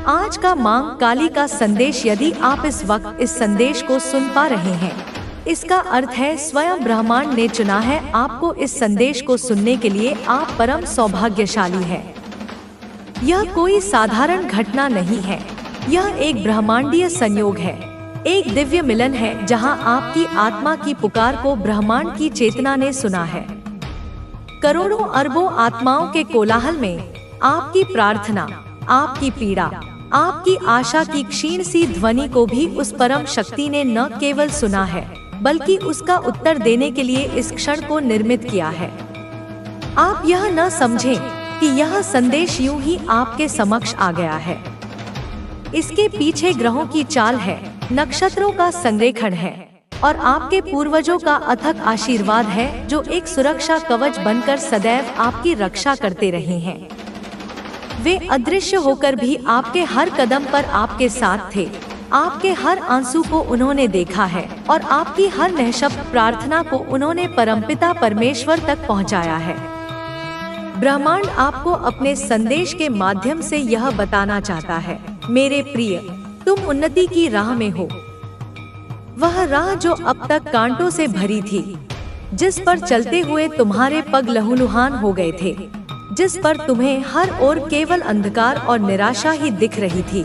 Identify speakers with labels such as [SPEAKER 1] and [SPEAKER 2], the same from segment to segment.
[SPEAKER 1] आज का मांग काली का संदेश। यदि आप इस वक्त इस संदेश को सुन पा रहे हैं, इसका अर्थ है स्वयं ब्रह्मांड ने चुना है आपको इस संदेश को सुनने के लिए। आप परम सौभाग्यशाली हैं। यह कोई साधारण घटना नहीं है, यह एक ब्रह्मांडीय संयोग है, एक दिव्य मिलन है जहां आपकी आत्मा की पुकार को ब्रह्मांड की चेतना ने सुना है। करोड़ों अरबों आत्माओं के कोलाहल में आपकी प्रार्थना, आपकी पीड़ा, आपकी आशा की क्षीण सी ध्वनि को भी उस परम शक्ति ने न केवल सुना है, बल्कि उसका उत्तर देने के लिए इस क्षण को निर्मित किया है। आप यह न समझें कि यह संदेश यूं ही आपके समक्ष आ गया है। इसके पीछे ग्रहों की चाल है, नक्षत्रों का संरेखण है और आपके पूर्वजों का अथक आशीर्वाद है, जो एक सुरक्षा कवच बनकर सदैव आपकी रक्षा करते रहे हैं। वे अदृश्य होकर भी आपके हर कदम पर आपके साथ थे। आपके हर आंसू को उन्होंने देखा है और आपकी हर निःशब्द प्रार्थना को उन्होंने परमपिता परमेश्वर तक पहुंचाया है। ब्रह्मांड आपको अपने संदेश के माध्यम से यह बताना चाहता है, मेरे प्रिय, तुम उन्नति की राह में हो। वह राह जो अब तक कांटों से भरी थी, जिस पर चलते हुए तुम्हारे पग लहूलुहान हो गए थे, जिस पर तुम्हें हर ओर केवल अंधकार और निराशा ही दिख रही थी,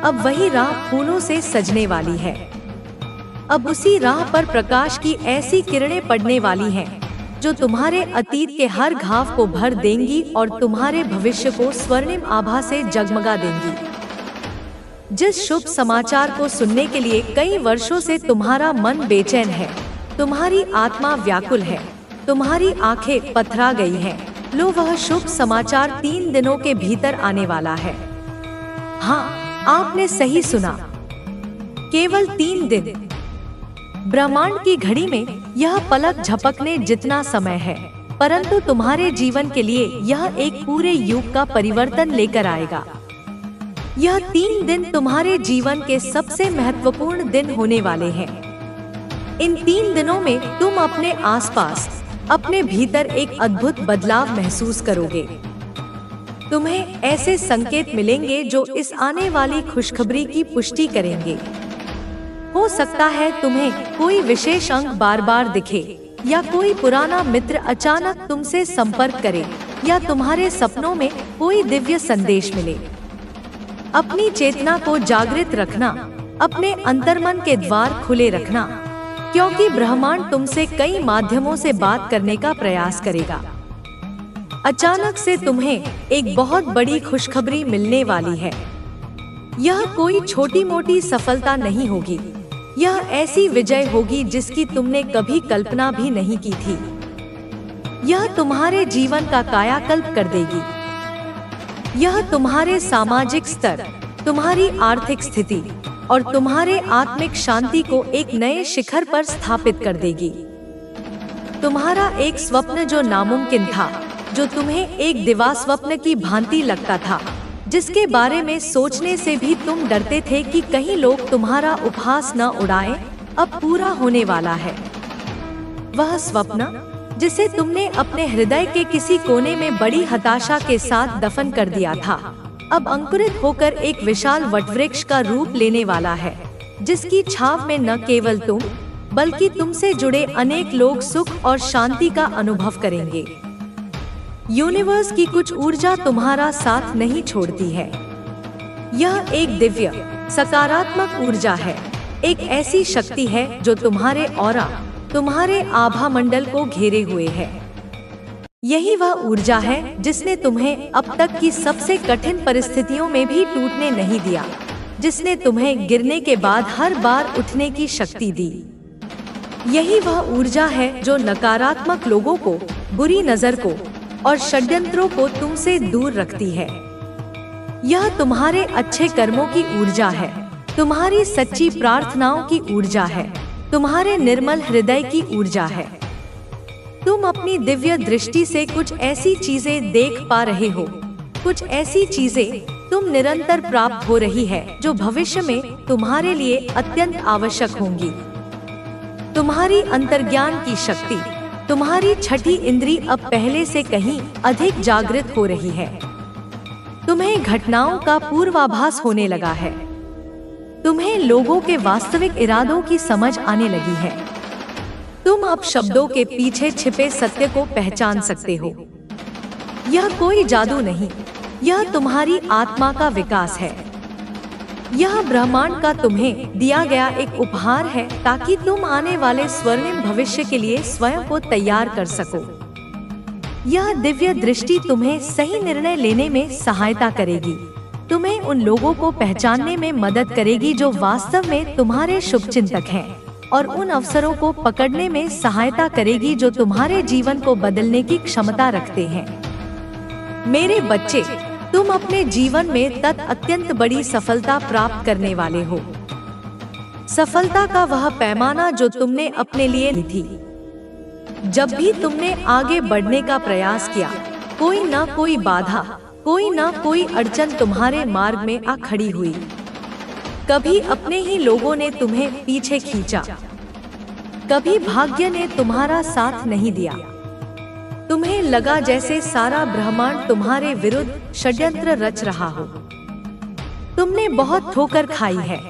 [SPEAKER 1] अब वही राह फूलों से सजने वाली है। अब उसी राह पर प्रकाश की ऐसी किरणें पड़ने वाली हैं, जो तुम्हारे अतीत के हर घाव को भर देंगी और तुम्हारे भविष्य को स्वर्णिम आभा से जगमगा देंगी। जिस शुभ समाचार को सुनने के लिए कई वर्षों से तुम्हारा मन बेचैन है, तुम्हारी आत्मा व्याकुल है, तुम्हारी आंखें पथरा गई हैं, लो वह शुभ समाचार 3 दिनों के भीतर आने वाला है। हाँ, आपने सही सुना, केवल 3 दिन। ब्रह्मांड की घड़ी में यह पलक झपकने जितना समय है, परंतु तुम्हारे जीवन के लिए यह एक पूरे युग का परिवर्तन लेकर आएगा। यह 3 दिन तुम्हारे जीवन के सबसे महत्वपूर्ण दिन होने वाले हैं। इन 3 दिनों में तुम अपने आसपास, अपने भीतर एक अद्भुत बदलाव महसूस करोगे। तुम्हें ऐसे संकेत मिलेंगे जो इस आने वाली खुशखबरी की पुष्टि करेंगे। हो सकता है तुम्हें कोई विशेष अंक बार बार दिखे, या कोई पुराना मित्र अचानक तुमसे संपर्क करे, या तुम्हारे सपनों में कोई दिव्य संदेश मिले। अपनी चेतना को जागृत रखना, अपने अंतर्मन के द्वार खुले रखना, क्योंकि ब्रह्मांड तुमसे कई माध्यमों से बात करने का प्रयास करेगा। अचानक से तुम्हें एक बहुत बड़ी खुशखबरी मिलने वाली है। यह कोई छोटी मोटी सफलता नहीं होगी, यह ऐसी विजय होगी जिसकी तुमने कभी कल्पना भी नहीं की थी। यह तुम्हारे जीवन का कायाकल्प कर देगी। यह तुम्हारे सामाजिक स्तर, तुम्हारी आर्थिक स्थिति और तुम्हारे आत्मिक शांति को एक नए शिखर पर स्थापित कर देगी। तुम्हारा एक स्वप्न जो नामुमकिन था, जो तुम्हें एक दिवास्वप्न की भांति लगता था, जिसके बारे में सोचने से भी तुम डरते थे कि कहीं लोग तुम्हारा उपहास न उड़ाएं, अब पूरा होने वाला है। वह स्वप्न जिसे तुमने अपने हृदय के किसी कोने में बड़ी हताशा के साथ दफन कर दिया था, अब अंकुरित होकर एक विशाल वटवृक्ष का रूप लेने वाला है, जिसकी छाव में न केवल तुम, बल्कि तुमसे जुड़े अनेक लोग सुख और शांति का अनुभव करेंगे। यूनिवर्स की कुछ ऊर्जा तुम्हारा साथ नहीं छोड़ती है। यह एक दिव्य, सकारात्मक ऊर्जा है, एक ऐसी शक्ति है जो तुम्हारे ऑरा, तुम्हारे आभा मंडल को घेरे हुए है। यही वह ऊर्जा है जिसने तुम्हें अब तक की सबसे कठिन परिस्थितियों में भी टूटने नहीं दिया, जिसने तुम्हें गिरने के बाद हर बार उठने की शक्ति दी। यही वह ऊर्जा है जो नकारात्मक लोगों को, बुरी नजर को और षड्यंत्रों को तुमसे दूर रखती है। यह तुम्हारे अच्छे कर्मों की ऊर्जा है, तुम्हारी सच्ची प्रार्थनाओं की ऊर्जा है, तुम्हारे निर्मल हृदय की ऊर्जा है। तुम अपनी दिव्य दृष्टि से कुछ ऐसी चीजें देख पा रहे हो, कुछ ऐसी चीजें तुम निरंतर प्राप्त हो रही है जो भविष्य में तुम्हारे लिए अत्यंत आवश्यक होंगी। तुम्हारी अंतर्ज्ञान की शक्ति, तुम्हारी छठी इंद्री अब पहले से कहीं अधिक जागृत हो रही है। तुम्हें घटनाओं का पूर्वाभास होने लगा है। तुम्हें लोगों के वास्तविक इरादों की समझ आने लगी है। तुम अब शब्दों के पीछे छिपे सत्य को पहचान सकते हो। यह कोई जादू नहीं, यह तुम्हारी आत्मा का विकास है। यह ब्रह्मांड का तुम्हें दिया गया एक उपहार है ताकि तुम आने वाले स्वर्णिम भविष्य के लिए स्वयं को तैयार कर सको। यह दिव्य दृष्टि तुम्हें सही निर्णय लेने में सहायता करेगी। तुम्हें उन लोगों को पहचानने में मदद करेगी जो वास्तव में तुम्हारे शुभचिंतक हैं, और उन अवसरों को पकड़ने में सहायता करेगी जो तुम्हारे जीवन को बदलने की क्षमता रखते हैं। मेरे बच्चे, तुम अपने जीवन में अत्यंत बड़ी सफलता प्राप्त करने वाले हो। सफलता का वह पैमाना जो तुमने अपने लिए ली थी। जब भी तुमने आगे बढ़ने का प्रयास किया, कोई ना कोई बाधा, कोई ना कोई अड़चन तुम्हारे मार्ग में आ खड़ी हुई। कभी अपने ही लोगों ने तुम्हें पीछे खींचा, कभी भाग्य ने तुम्हारा साथ नहीं दिया। तुम्हें लगा जैसे सारा ब्रह्मांड तुम्हारे विरुद्ध षड्यंत्र रच रहा हो। तुमने बहुत ठोकर खाई है।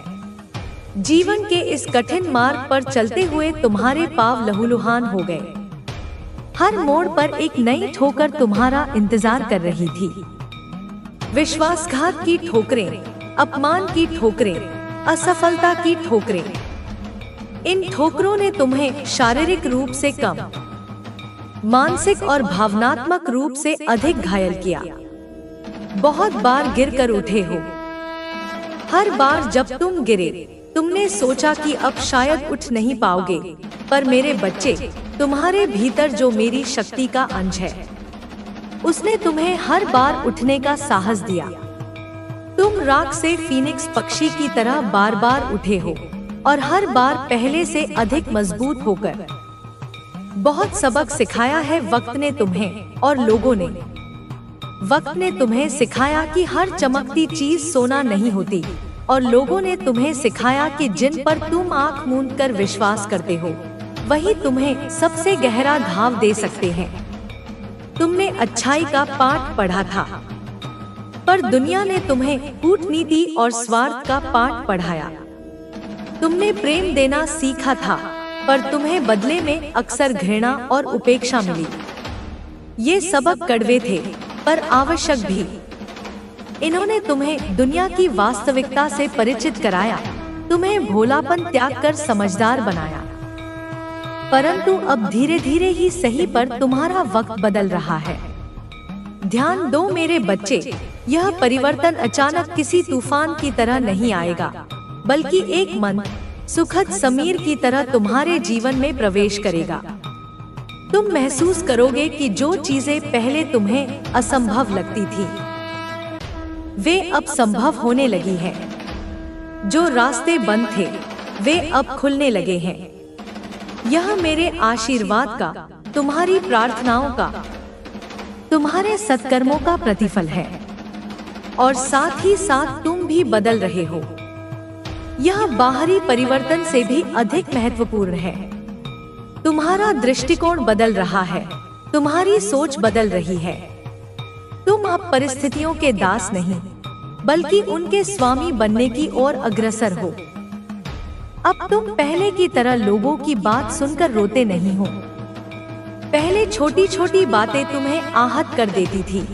[SPEAKER 1] जीवन के इस कठिन मार्ग पर चलते हुए तुम्हारे पांव लहूलुहान हो गए। हर मोड़ पर एक नई ठोकर तुम्हारा इंतजार कर रही थी। विश्वासघात की ठोकरें, अपमान की ठोकरें, असफलता की ठोकरें। इन ठोकरों ने तुम्हें शारीरिक रूप से कम, मानसिक और भावनात्मक रूप से अधिक घायल किया। बहुत बार गिरकर उठे हो। हर बार जब तुम गिरे, तुमने सोचा कि अब शायद उठ नहीं पाओगे, पर मेरे बच्चे, तुम्हारे भीतर जो मेरी शक्ति का अंश है, उसने तुम्हें हर बार उठने का साहस दिया। तुम राख से फीनिक्स पक्षी की तरह बार बार उठे हो, और हर बार पहले से अधिक मजबूत होकर। बहुत सबक सिखाया है वक्त ने तुम्हें और लोगों ने। वक्त ने तुम्हें सिखाया कि हर चमकती चीज सोना नहीं होती, और लोगों ने तुम्हें सिखाया कि जिन पर तुम आंख मूंद कर विश्वास करते हो, वही तुम्हें सबसे गहरा घाव दे सकते हैं। तुमने अच्छाई का पाठ पढ़ा था, पर दुनिया ने तुम्हें कूटनीति और स्वार्थ का पाठ पढ़ाया। तुमने प्रेम देना सीखा था, पर तुम्हें बदले में अक्सर घृणा और उपेक्षा मिली। ये सबक कड़वे थे, पर आवश्यक भी। इन्होंने तुम्हें दुनिया की वास्तविकता से परिचित कराया, तुम्हें भोलापन त्याग कर समझदार बनाया। परंतु अब धीरे धीरे ही सही पर तुम्हारा वक्त बदल रहा है। ध्यान दो मेरे बच्चे, यह परिवर्तन अचानक किसी तूफान की तरह नहीं आएगा, बल्कि एक मंद, सुखद समीर की तरह तुम्हारे जीवन में प्रवेश करेगा। तुम महसूस करोगे कि जो चीजें पहले तुम्हें असंभव लगती थी, वे अब संभव होने लगी हैं। जो रास्ते बंद थे, वे अब खुलने लगे हैं। यह मेरे आशीर्वाद का, तुम्हारी प्रार्थनाओं का, तुम्हारे सत्कर्मों का प्रतिफल है, और साथ ही साथ तुम भी बदल रहे हो। यह बाहरी परिवर्तन से भी अधिक महत्वपूर्ण है। तुम्हारा दृष्टिकोण बदल रहा है, तुम्हारी सोच बदल रही है। तुम अब परिस्थितियों के दास नहीं, बल्कि उनके स्वामी बनने की ओर अग्रसर हो। अब तुम पहले की तरह लोगों की बात सुनकर रोते नहीं हो। पहले छोटी छोटी बातें तुम्हें आहत कर देती थी।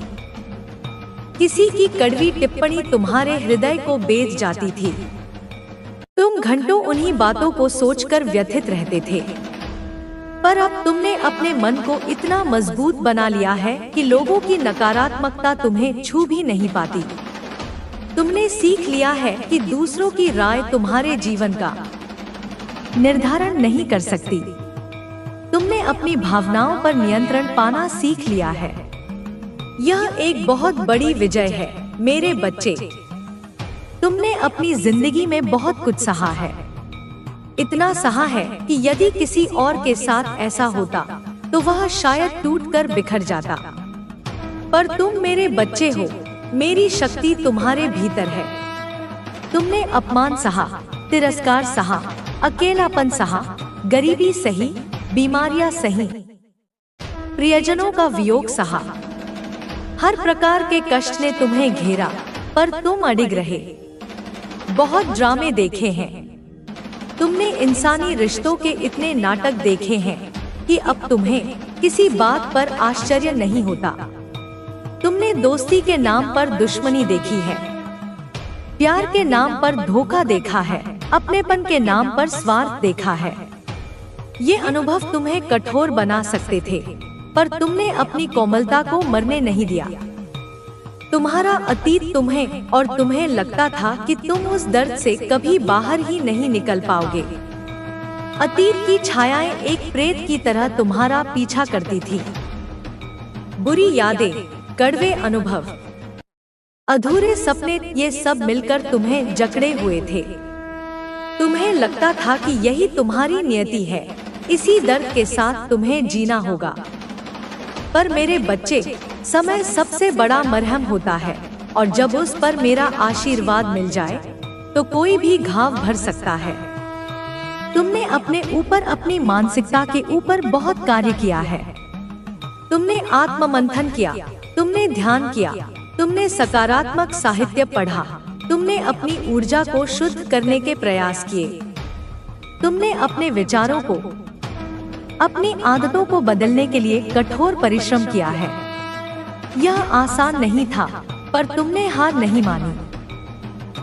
[SPEAKER 1] किसी की कड़वी टिप्पणी तुम्हारे हृदय को बेच जाती थी। तुम घंटों उन्हीं बातों को सोचकर व्यथित रहते थे, पर अब तुमने अपने मन को इतना मजबूत बना लिया है कि लोगों की नकारात्मकता तुम्हें छू भी नहीं पाती। तुमने सीख लिया है कि दूसरों की राय तुम्हारे जीवन का निर्धारण नहीं कर सकती। तुमने अपनी भावनाओं पर नियंत्रण पाना सीख लिया है। यह एक बहुत बड़ी विजय है मेरे बच्चे। तुमने अपनी जिंदगी में बहुत कुछ सहा है। इतना सहा है कि यदि किसी और के साथ ऐसा होता तो वह शायद टूटकर बिखर जाता। पर तुम मेरे बच्चे हो, मेरी शक्ति तुम्हारे भीतर है। तुमने अपमान सहा, तिरस्कार सहा, अकेलापन सहा, गरीबी सही, बीमारियां सही, प्रियजनों का वियोग सहा। हर प्रकार के कष्ट ने तुम्हें घेरा, पर तुम अडिग रहे। बहुत ड्रामे देखे हैं, तुमने इंसानी रिश्तों के इतने नाटक देखे हैं कि अब तुम्हें किसी बात पर आश्चर्य नहीं होता। तुमने दोस्ती के नाम पर दुश्मनी देखी है, प्यार के नाम पर धोखा देखा है, अपनेपन के नाम पर स्वार्थ देखा है। ये अनुभव तुम्हें कठोर बना सकते थे, पर तुमने अपनी कोमलता को मरने नहीं दिया। तुम्हारा अतीत तुम्हें लगता था कि तुम उस दर्द से कभी बाहर ही नहीं निकल पाओगे। अतीत की छायाएं एक प्रेत की तरह तुम्हारा पीछा करती थी। बुरी यादें, कड़वे अनुभव, अधूरे सपने, ये सब मिलकर तुम्हें जकड़े हुए थे। तुम्हें लगता था कि यही तुम्हारी नियति है, इसी दर्द के साथ तुम्हें जीना होगा। पर मेरे बच्चे, समय सबसे बड़ा मरहम होता है, और जब उस पर मेरा आशीर्वाद मिल जाए तो कोई भी घाव भर सकता है। तुमने अपने ऊपर, अपनी मानसिकता के ऊपर बहुत कार्य किया है। तुमने आत्ममंथन किया, तुमने ध्यान किया, तुमने सकारात्मक साहित्य पढ़ा, तुमने अपनी ऊर्जा को शुद्ध करने के प्रयास किए। तुमने अपने विचारों को, अपनी आदतों को बदलने के लिए कठोर परिश्रम किया है। यह आसान नहीं था, पर तुमने हार नहीं मानी।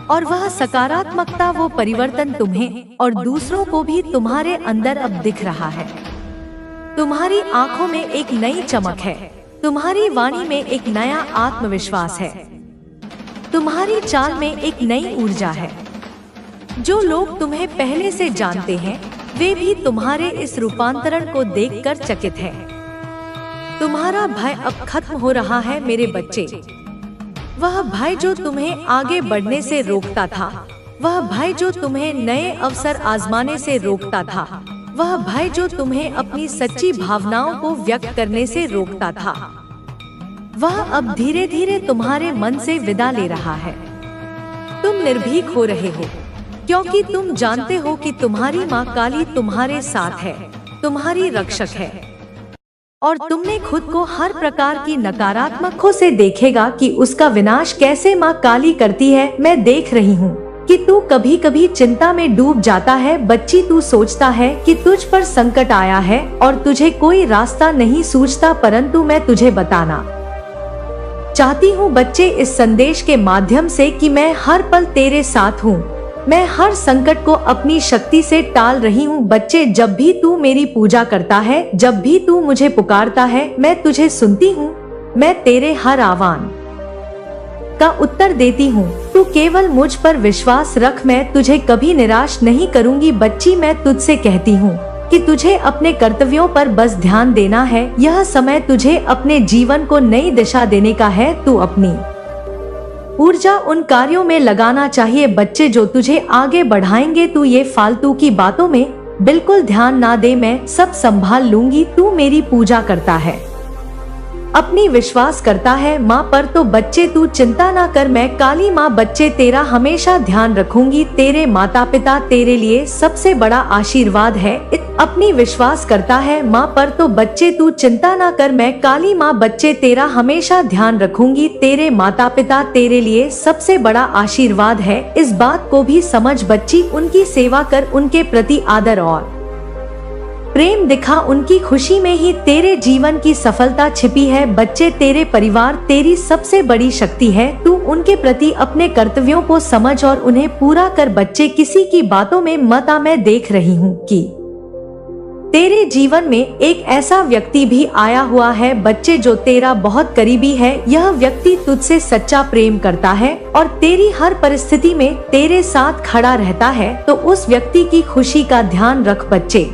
[SPEAKER 1] और वह सकारात्मकता, वो परिवर्तन तुम्हें और दूसरों को भी तुम्हारे अंदर अब दिख रहा है। तुम्हारी आंखों में एक नई चमक है, तुम्हारी वाणी में एक नया आत्मविश्वास है, तुम्हारी चाल में एक नई ऊर्जा है। जो लोग तुम्हें पहले से जानते हैं, वे भी तुम्हारे इस रूपांतरण को देखकर चकित हैं। तुम्हारा भय अब खत्म हो रहा है मेरे बच्चे। वह भय जो तुम्हें आगे बढ़ने से रोकता था, वह भय जो तुम्हें नए अवसर आजमाने से रोकता था, वह भय जो तुम्हें अपनी सच्ची भावनाओं को व्यक्त करने से रोकता था, वह अब धीरे धीरे तुम्हारे मन से विदा ले रहा है। तुम निर्भीक हो रहे हो, क्योंकि तुम जानते हो कि तुम्हारी माँ काली तुम्हारे साथ है, तुम्हारी रक्षक है। और तुमने खुद को हर प्रकार की नकारात्मकों से देखेगा कि उसका विनाश कैसे माँ काली करती है। मैं देख रही हूँ कि तू कभी कभी चिंता में डूब जाता है। बच्ची, तू सोचता है कि तुझ पर संकट आया है और तुझे कोई रास्ता नहीं सूझता, परंतु मैं तुझे बताना चाहती हूँ बच्चे, इस संदेश के माध्यम से कि मैं हर पल तेरे साथ हूँ। मैं हर संकट को अपनी शक्ति से टाल रही हूँ। बच्चे, जब भी तू मेरी पूजा करता है, जब भी तू मुझे पुकारता है, मैं तुझे सुनती हूँ। मैं तेरे हर आह्वान का उत्तर देती हूँ। तू केवल मुझ पर विश्वास रख, मैं तुझे कभी निराश नहीं करूँगी। बच्ची, मैं तुझसे कहती हूँ कि तुझे अपने कर्तव्यों पर बस ध्यान देना है। यह समय तुझे अपने जीवन को नई दिशा देने का है। तू अपनी ऊर्जा उन कार्यों में लगाना चाहिए बच्चे जो तुझे आगे बढ़ाएंगे। तू ये फालतू की बातों में बिल्कुल ध्यान ना दे, मैं सब संभाल लूंगी। तू मेरी पूजा करता है, अपनी विश्वास करता है माँ पर, तो बच्चे तू चिंता ना कर, मैं काली माँ बच्चे तेरा हमेशा ध्यान रखूंगी। तेरे माता पिता तेरे लिए सबसे बड़ा आशीर्वाद है। अपनी विश्वास करता है माँ पर, तो बच्चे तू चिंता ना कर, मैं काली माँ बच्चे तेरा हमेशा ध्यान रखूंगी। तेरे माता पिता तेरे लिए सबसे बड़ा आशीर्वाद है। इस बात को भी समझ बच्ची, उनकी सेवा कर, उनके प्रति आदर और प्रेम दिखा, उनकी खुशी में ही तेरे जीवन की सफलता छिपी है। बच्चे, तेरे परिवार तेरी सबसे बड़ी शक्ति है। तू उनके प्रति अपने कर्तव्यों को समझ और उन्हें पूरा कर। बच्चे, किसी की बातों में मत आ। मैं देख रही हूँ कि तेरे जीवन में एक ऐसा व्यक्ति भी आया हुआ है बच्चे, जो तेरा बहुत करीबी है। यह व्यक्ति तुझसे सच्चा प्रेम करता है और तेरी हर परिस्थिति में तेरे साथ खड़ा रहता है। तो उस व्यक्ति की खुशी का ध्यान रख बच्चे,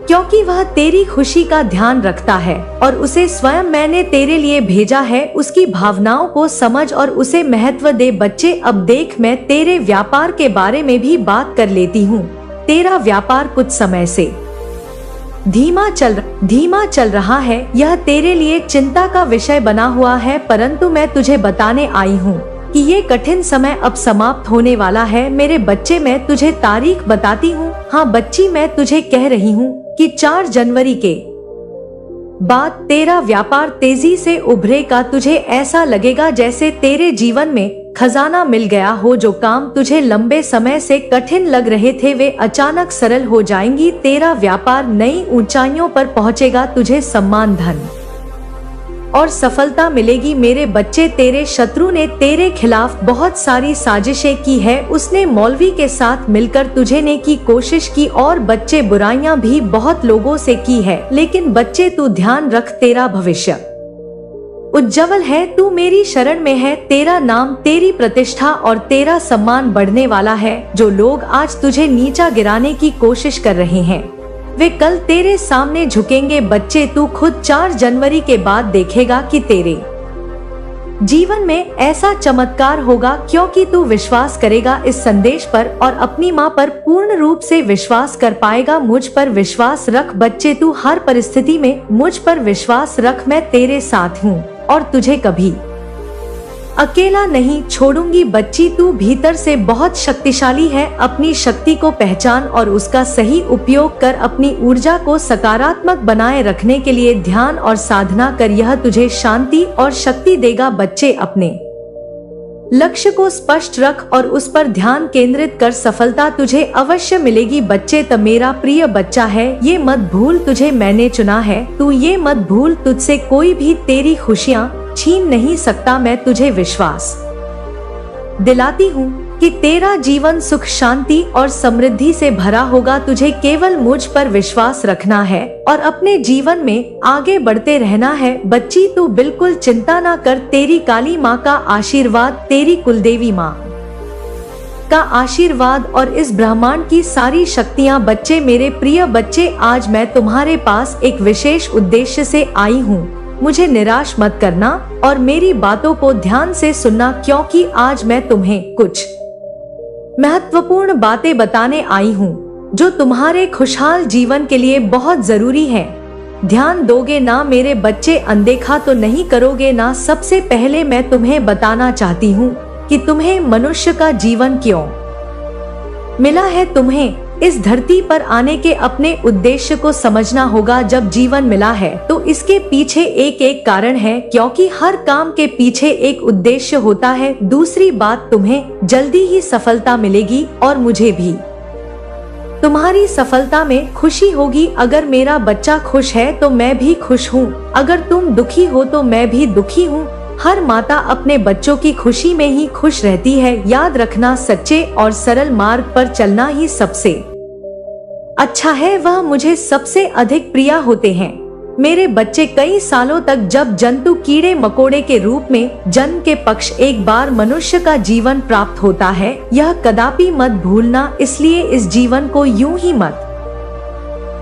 [SPEAKER 1] क्योंकि वह तेरी खुशी का ध्यान रखता है और उसे स्वयं मैंने तेरे लिए भेजा है। उसकी भावनाओं को समझ और उसे महत्व दे। बच्चे, अब देख, मैं तेरे व्यापार के बारे में भी बात कर लेती हूँ। तेरा व्यापार कुछ समय से धीमा चल रहा है। यह तेरे लिए चिंता का विषय बना हुआ है, परंतु मैं तुझे बताने आई हूँ कि ये कठिन समय अब समाप्त होने वाला है। मेरे बच्चे, मैं तुझे तारीख बताती हूँ। हाँ बच्ची, मैं तुझे कह रही हूँ कि 4 जनवरी के बाद तेरा व्यापार तेजी से उभरेगा। तुझे ऐसा लगेगा जैसे तेरे जीवन में खजाना मिल गया हो। जो काम तुझे लंबे समय से कठिन लग रहे थे वे अचानक सरल हो जाएंगी। तेरा व्यापार नई ऊंचाइयों पर पहुंचेगा। तुझे सम्मान, धन और सफलता मिलेगी। मेरे बच्चे, तेरे शत्रु ने तेरे खिलाफ बहुत सारी साजिशें की है। उसने मौलवी के साथ मिलकर तुझे ने की कोशिश की और बच्चे बुराइयां भी बहुत लोगों से की है। लेकिन बच्चे तू ध्यान रख, तेरा भविष्य उज्जवल है। तू मेरी शरण में है। तेरा नाम, तेरी प्रतिष्ठा और तेरा सम्मान बढ़ने वाला है। जो लोग आज तुझे नीचा गिराने की कोशिश कर रहे हैं वे कल तेरे सामने झुकेंगे। बच्चे, तू खुद 4 जनवरी के बाद देखेगा कि तेरे जीवन में ऐसा चमत्कार होगा क्योंकि तू विश्वास करेगा इस संदेश पर और अपनी माँ पर पूर्ण रूप से विश्वास कर पाएगा। मुझ पर विश्वास रख बच्चे, तू हर परिस्थिति में मुझ पर विश्वास रख। मैं तेरे साथ हूँ और तुझे कभी अकेला नहीं छोड़ूंगी। बच्ची, तू भीतर से बहुत शक्तिशाली है। अपनी शक्ति को पहचान और उसका सही उपयोग कर। अपनी ऊर्जा को सकारात्मक बनाए रखने के लिए ध्यान और साधना कर। यह तुझे शांति और शक्ति देगा। बच्चे, अपने लक्ष्य को स्पष्ट रख और उस पर ध्यान केंद्रित कर। सफलता तुझे अवश्य मिलेगी। बच्चे, तब मेरा प्रिय बच्चा है, ये मत भूल तुझे मैंने चुना है। तू ये मत भूल, तुझसे कोई भी तेरी खुशियाँ छीन नहीं सकता। मैं तुझे विश्वास दिलाती हूँ कि तेरा जीवन सुख, शांति और समृद्धि से भरा होगा। तुझे केवल मुझ पर विश्वास रखना है और अपने जीवन में आगे बढ़ते रहना है। बच्ची, तू बिल्कुल चिंता ना कर। तेरी काली माँ का आशीर्वाद, तेरी कुलदेवी माँ का आशीर्वाद और इस ब्रह्मांड की सारी शक्तियाँ। बच्चे, मेरे प्रिय बच्चे, आज मैं तुम्हारे पास एक विशेष उद्देश्य से आई हूँ। मुझे निराश मत करना और मेरी बातों को ध्यान से सुनना क्योंकि आज मैं तुम्हें कुछ महत्वपूर्ण बातें बताने आई हूँ जो तुम्हारे खुशहाल जीवन के लिए बहुत जरूरी है। ध्यान दोगे ना मेरे बच्चे? अनदेखा तो नहीं करोगे ना? सबसे पहले मैं तुम्हें बताना चाहती हूँ कि तुम्हें मनुष्य का जीवन क्यों मिला है। तुम्हें इस धरती पर आने के अपने उद्देश्य को समझना होगा। जब जीवन मिला है तो इसके पीछे एक कारण है, क्योंकि हर काम के पीछे एक उद्देश्य होता है। दूसरी बात, तुम्हें जल्दी ही सफलता मिलेगी और मुझे भी तुम्हारी सफलता में खुशी होगी। अगर मेरा बच्चा खुश है तो मैं भी खुश हूँ। अगर तुम दुखी हो तो मैं भी दुखी हूँ। हर माता अपने बच्चों की खुशी में ही खुश रहती है। याद रखना, सच्चे और सरल मार्ग पर चलना ही सबसे अच्छा है। वह मुझे सबसे अधिक प्रिय होते हैं। मेरे बच्चे, कई सालों तक जब जंतु कीड़े मकोड़े के रूप में जन्म के पक्ष एक बार मनुष्य का जीवन प्राप्त होता है, यह कदापि मत भूलना। इसलिए इस जीवन को यूं ही मत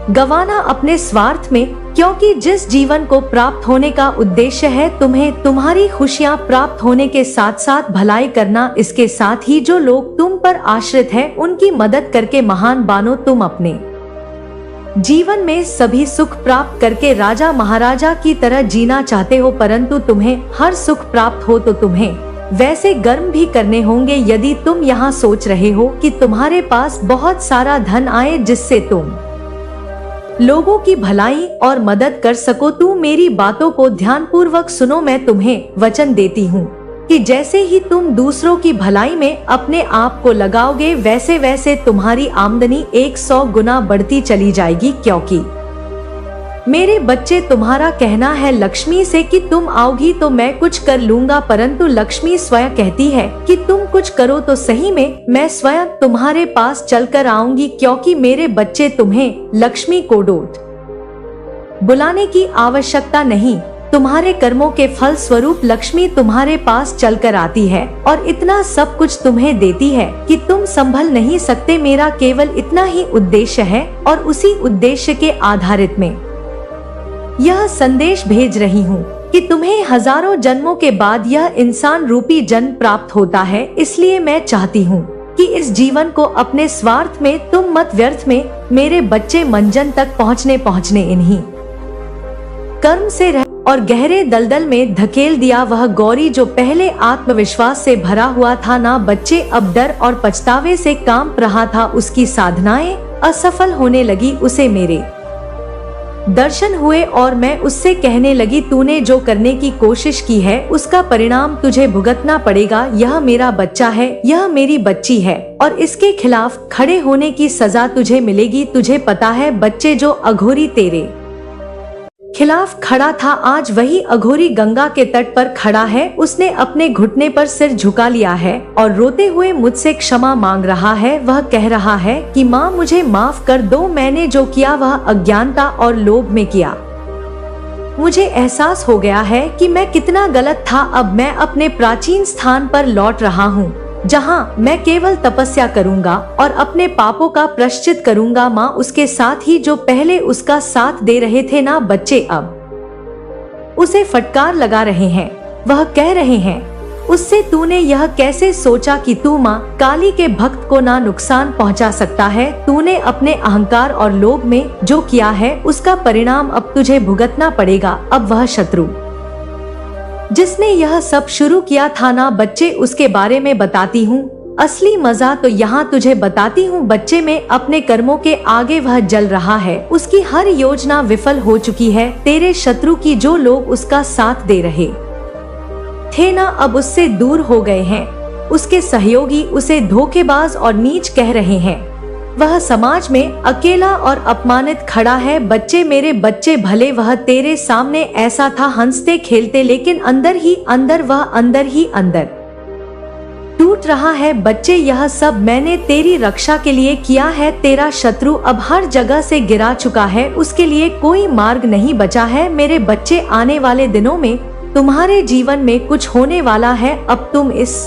[SPEAKER 1] गवाना अपने स्वार्थ में, क्योंकि जिस जीवन को प्राप्त होने का उद्देश्य है तुम्हें तुम्हारी खुशियां प्राप्त होने के साथ साथ भलाई करना। इसके साथ ही जो लोग तुम पर आश्रित हैं उनकी मदद करके महान बनो। तुम अपने जीवन में सभी सुख प्राप्त करके राजा महाराजा की तरह जीना चाहते हो, परंतु तुम्हें हर सुख प्राप्त हो तो तुम्हें वैसे कर्म भी करने होंगे। यदि तुम यहाँ सोच रहे हो कि तुम्हारे पास बहुत सारा धन आए जिससे तुम लोगों की भलाई और मदद कर सको, तू मेरी बातों को ध्यानपूर्वक सुनो। मैं तुम्हें वचन देती हूँ कि जैसे ही तुम दूसरों की भलाई में अपने आप को लगाओगे वैसे वैसे तुम्हारी आमदनी 100 गुना बढ़ती चली जाएगी। क्योंकि मेरे बच्चे, तुम्हारा कहना है लक्ष्मी से कि तुम आओगी तो मैं कुछ कर लूंगा, परंतु लक्ष्मी स्वयं कहती है कि तुम कुछ करो तो सही में मैं स्वयं तुम्हारे पास चलकर आऊंगी। क्योंकि मेरे बच्चे, तुम्हें लक्ष्मी को डोट बुलाने की आवश्यकता नहीं। तुम्हारे कर्मों के फल स्वरूप लक्ष्मी तुम्हारे पास चलकर आती है और इतना सब कुछ तुम्हें देती है कि तुम संभल नहीं सकते। मेरा केवल इतना ही उद्देश्य है और उसी उद्देश्य के आधारित में यह संदेश भेज रही हूँ कि तुम्हें हजारों जन्मों के बाद यह इंसान रूपी जन्म प्राप्त होता है। इसलिए मैं चाहती हूँ कि इस जीवन को अपने स्वार्थ में तुम मत व्यर्थ में मेरे बच्चे मंजन तक पहुँचने इन्हीं कर्म से रह और गहरे दलदल में धकेल दिया। वह गौरी जो पहले आत्मविश्वास से भरा हुआ था ना बच्चे, अब डर और पछतावे से कांप रहा था। उसकी साधनाएं असफल होने लगी। उसे मेरे दर्शन हुए और मैं उससे कहने लगी, तूने जो करने की कोशिश की है उसका परिणाम तुझे भुगतना पड़ेगा। यह मेरा बच्चा है, यह मेरी बच्ची है और इसके खिलाफ खड़े होने की सजा तुझे मिलेगी। तुझे पता है बच्चे, जो अघोरी तेरे खिलाफ खड़ा था, आज वही अघोरी गंगा के तट पर खड़ा है। उसने अपने घुटने पर सिर झुका लिया है और रोते हुए मुझसे क्षमा मांग रहा है। वह कह रहा है कि माँ, मुझे माफ कर दो, मैंने जो किया वह अज्ञानता और लोभ में किया। मुझे एहसास हो गया है कि मैं कितना गलत था। अब मैं अपने प्राचीन स्थान पर लौट रहा हूँ, जहाँ मैं केवल तपस्या करूँगा और अपने पापों का प्रायश्चित करूँगा। माँ, उसके साथ ही जो पहले उसका साथ दे रहे थे ना बच्चे, अब उसे फटकार लगा रहे हैं। वह कह रहे हैं, उससे तूने यह कैसे सोचा कि तू माँ काली के भक्त को ना नुकसान पहुँचा सकता है। तूने अपने अहंकार और लोभ में जो किया है उसका परिणाम अब तुझे भुगतना पड़ेगा। अब वह शत्रु जिसने यह सब शुरू किया था ना बच्चे, उसके बारे में बताती हूँ। असली मजा तो यहाँ तुझे बताती हूँ बच्चे। में अपने कर्मों के आगे वह जल रहा है, उसकी हर योजना विफल हो चुकी है। तेरे शत्रु की जो लोग उसका साथ दे रहे थे ना, अब उससे दूर हो गए हैं। उसके सहयोगी उसे धोखेबाज और नीच कह रहे हैं। वह समाज में अकेला और अपमानित खड़ा है। बच्चे, मेरे बच्चे, भले वह तेरे सामने ऐसा था हंसते खेलते, लेकिन अंदर ही अंदर वह अंदर ही अंदर टूट रहा है। बच्चे, यह सब मैंने तेरी रक्षा के लिए किया है। तेरा शत्रु अब हर जगह से गिरा चुका है, उसके लिए कोई मार्ग नहीं बचा है। मेरे बच्चे, आने वाले दिनों में तुम्हारे जीवन में कुछ होने वाला है। अब तुम इस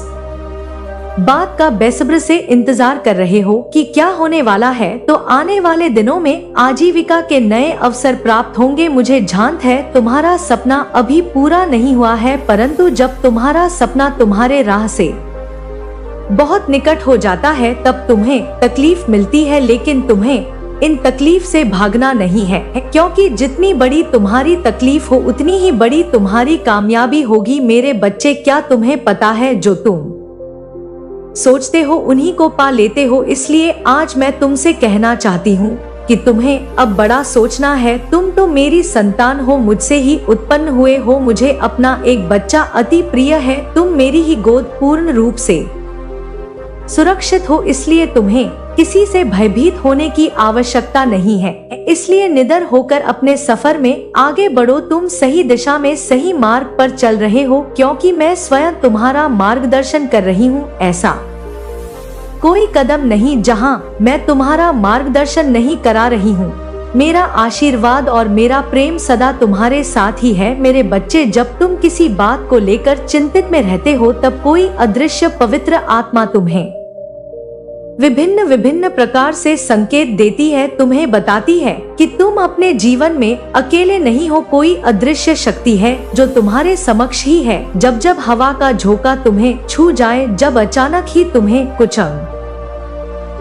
[SPEAKER 1] बात का बेसब्र से इंतजार कर रहे हो कि क्या होने वाला है, तो आने वाले दिनों में आजीविका के नए अवसर प्राप्त होंगे। मुझे झांत है तुम्हारा सपना अभी पूरा नहीं हुआ है, परंतु जब तुम्हारा सपना तुम्हारे राह से बहुत निकट हो जाता है तब तुम्हें तकलीफ मिलती है, लेकिन तुम्हें इन तकलीफ से भागना नहीं है, क्योंकि जितनी बड़ी तुम्हारी तकलीफ हो उतनी ही बड़ी तुम्हारी कामयाबी होगी। मेरे बच्चे, क्या तुम्हें पता है, जो तुम सोचते हो उन्हीं को पा लेते हो। इसलिए आज मैं तुमसे कहना चाहती हूँ कि तुम्हें अब बड़ा सोचना है। तुम तो मेरी संतान हो, मुझसे ही उत्पन्न हुए हो। मुझे अपना एक बच्चा अति प्रिय है। तुम मेरी ही गोद पूर्ण रूप से सुरक्षित हो, इसलिए तुम्हें किसी से भयभीत होने की आवश्यकता नहीं है। इसलिए निडर होकर अपने सफर में आगे बढ़ो। तुम सही दिशा में सही मार्ग पर चल रहे हो, क्योंकि मैं स्वयं तुम्हारा मार्गदर्शन कर रही हूँ। ऐसा कोई कदम नहीं जहाँ मैं तुम्हारा मार्गदर्शन नहीं करा रही हूँ। मेरा आशीर्वाद और मेरा प्रेम सदा तुम्हारे साथ ही है। मेरे बच्चे, जब तुम किसी बात को लेकर चिंतित में रहते हो तब कोई अदृश्य पवित्र आत्मा तुम्हें विभिन्न विभिन्न प्रकार से संकेत देती है, तुम्हें बताती है कि तुम अपने जीवन में अकेले नहीं हो। कोई अदृश्य शक्ति है जो तुम्हारे समक्ष ही है। जब जब हवा का झोंका तुम्हें छू जाए, जब अचानक ही तुम्हें कुछ अंग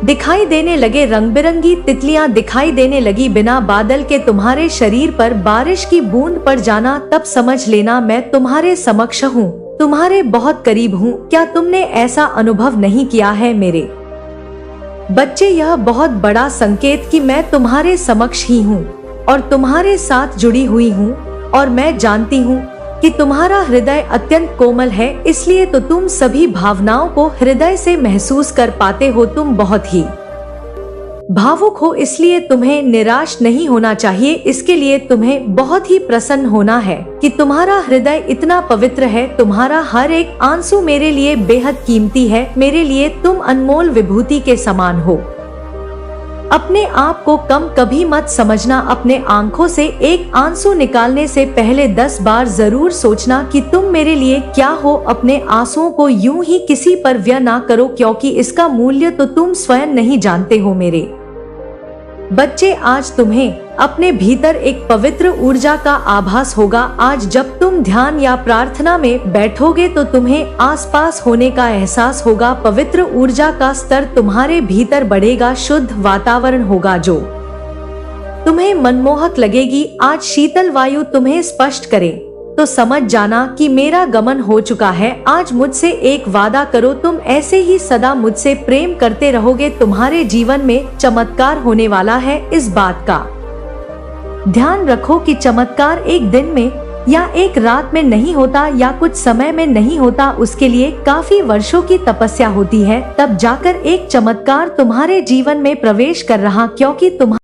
[SPEAKER 1] दिखाई देने लगे, रंग बिरंगी तितलियां दिखाई देने लगी, बिना बादल के तुम्हारे शरीर पर बारिश की बूंद पड़ जाना, तब समझ लेना मैं तुम्हारे समक्ष हूँ, तुम्हारे बहुत करीब हूँ। क्या तुमने ऐसा अनुभव नहीं किया है मेरे बच्चे? यह बहुत बड़ा संकेत कि मैं तुम्हारे समक्ष ही हूँ और तुम्हारे साथ जुड़ी हुई हूँ, और मैं जानती हूँ कि तुम्हारा हृदय अत्यंत कोमल है, इसलिए तो तुम सभी भावनाओं को हृदय से महसूस कर पाते हो। तुम बहुत ही भावुक हो, इसलिए तुम्हें निराश नहीं होना चाहिए। इसके लिए तुम्हें बहुत ही प्रसन्न होना है कि तुम्हारा हृदय इतना पवित्र है। तुम्हारा हर एक आंसू मेरे लिए बेहद कीमती है। मेरे लिए तुम अनमोल विभूति के समान हो। अपने आप को कम कभी मत समझना। अपने आंखों से एक आंसू निकालने से पहले 10 बार जरूर सोचना कि तुम मेरे लिए क्या हो। अपने आंसुओं को यूं ही किसी पर व्यय ना करो, क्योंकि इसका मूल्य तो तुम स्वयं नहीं जानते हो। मेरे बच्चे, आज तुम्हें अपने भीतर एक पवित्र ऊर्जा का आभास होगा। आज जब तुम ध्यान या प्रार्थना में बैठोगे तो तुम्हें आसपास होने का एहसास होगा। पवित्र ऊर्जा का स्तर तुम्हारे भीतर बढ़ेगा। शुद्ध वातावरण होगा जो तुम्हें मनमोहक लगेगी। आज शीतल वायु तुम्हें स्पष्ट करे तो समझ जाना कि मेरा गमन हो चुका है। आज मुझसे एक वादा करो, तुम ऐसे ही सदा मुझसे प्रेम करते रहोगे। तुम्हारे जीवन में चमत्कार होने वाला है, इस बात का ध्यान रखो कि चमत्कार एक दिन में या एक रात में नहीं होता या कुछ समय में नहीं होता, उसके लिए काफी वर्षों की तपस्या होती है, तब जाकर एक चमत्कार तुम्हारे जीवन में प्रवेश कर रहा, क्योंकि